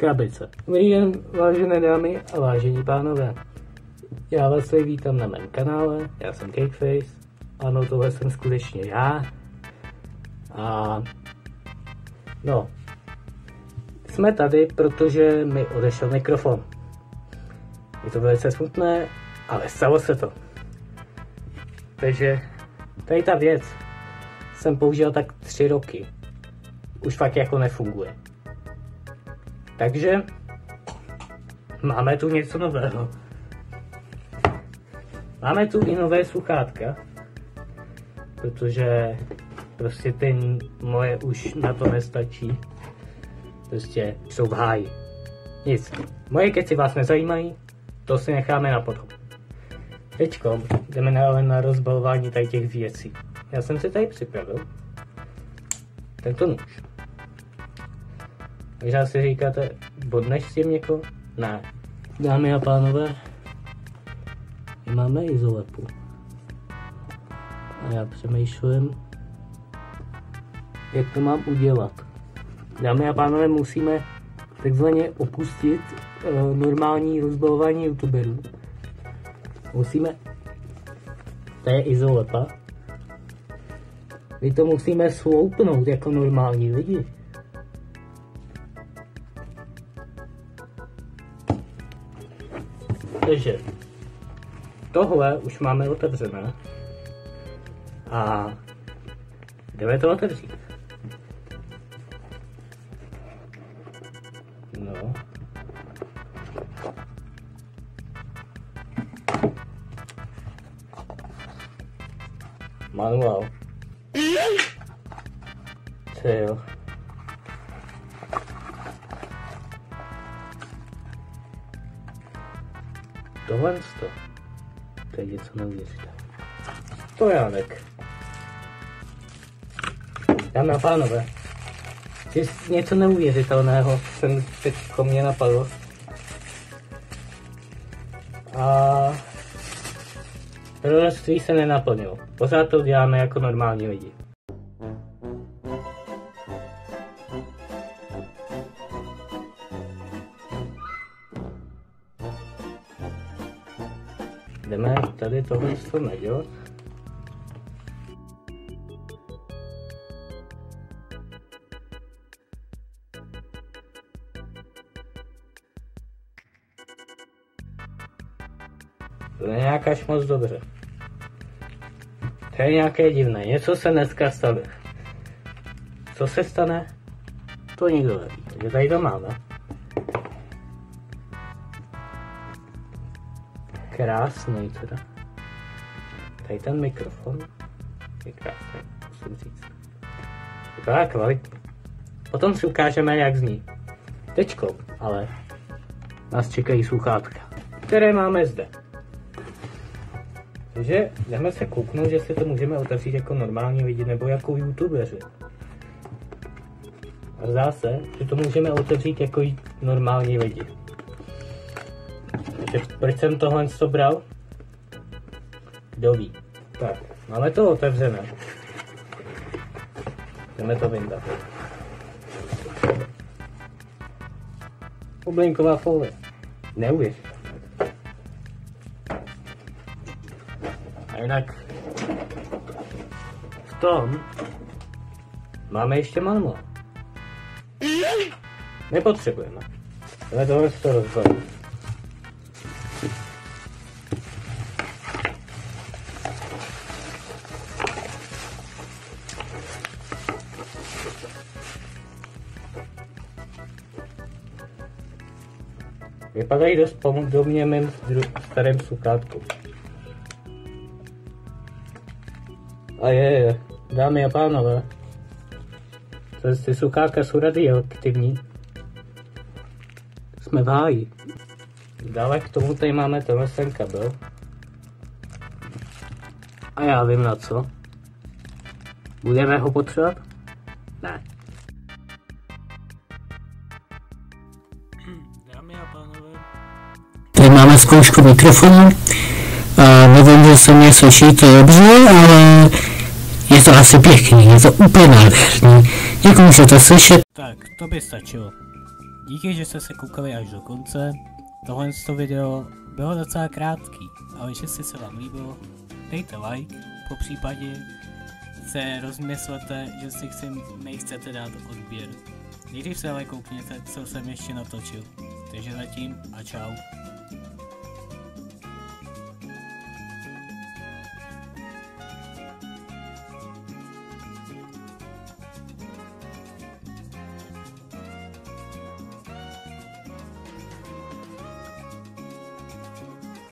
krabice. Dobrý den, vážené dámy a vážení pánové. Já vás tady vítám na mém kanále, já jsem Cakeface. Ano, tohle jsem skutečně já. A no, jsme tady, protože mi odešel mikrofon. Je to velice smutné, ale stalo se to. Takže tady ta věc jsem použil tak 3 roky. Už fakt jako nefunguje. Takže máme tu něco nového. Máme tu i nové sluchátka, protože prostě ten moje už na to nestačí. Prostě jsou v háji. Nic. Moje keci vás nezajímají, to si necháme na potom. Teďko jdeme ale na rozbalování tady těch věcí. Já jsem si tady připravil tento nůž. Možná si říkáte, bodneš s tím někoho? Ne. Dámy a pánové, máme izolepu. A já přemýšlím, jak to mám udělat. Dámy a pánové, musíme takzvaně opustit normální rozbalování youtuberů. Musíme, to je izolepa, my to musíme sloupnout jako normální lidi. Takže tohle už máme otevřené a jdeme to otevřít. No. Manuál. Jo. Tohle to je něco neuvěřitelného. Stojánek. Dámy a pánové, něco neuvěřitelného jsem teďko mě napadlo. A proroctví se nenaplnilo. Pořád to děláme jako normální lidi. Jdeme tady tohle nedělat. To je nějakáž moc dobře. To je nějaké divné. Něco se dneska stane. Co se stane? To nikdo neví. Takže tady to máme. Krásný teda. Tady ten mikrofon je krásný, musím říct. Vypadá kvalitní. Potom si ukážeme, jak zní. Teďko, ale nás čekají sluchátka, které máme zde. Takže jdeme se kouknout, že si to můžeme otevřít jako normální lidi nebo jako youtubeři. A zdá se, že to můžeme otevřít jako normální lidi. Takže proč jsem tohle bral? Kdo ví. Tak, máme to otevřené. Jdeme to vyndat. Bublinková folie. Neuvěřitelné. A jinak v tom máme ještě manuál. Nepotřebujeme. Jdeme tohle to rozbavit. Vypadají dost podobně mým starým sluchátku. A dámy a pánové, ty sluchátka jsou radioaktivní. Jsme v háji. Dále k tomu tady máme tenhle ten kabel. A já vím na co. Budeme ho potřebovat? Ne. Dámy a pánové, tady máme zkoušku mikrofonu. Nevím, že se mě slyšíte dobře, ale je to asi pěkný, je to úplně nádherný. Jak můžete slyšet? Tak, to by stačilo. Díky, že jste se koukali až do konce. Tohle video bylo docela krátký, ale jestli se vám líbilo, dejte like, po případě se rozmyslete, že si nechcete dát odběr. Nejdřív se ale koukněte, co jsem ještě natočil. Takže zatím a čau.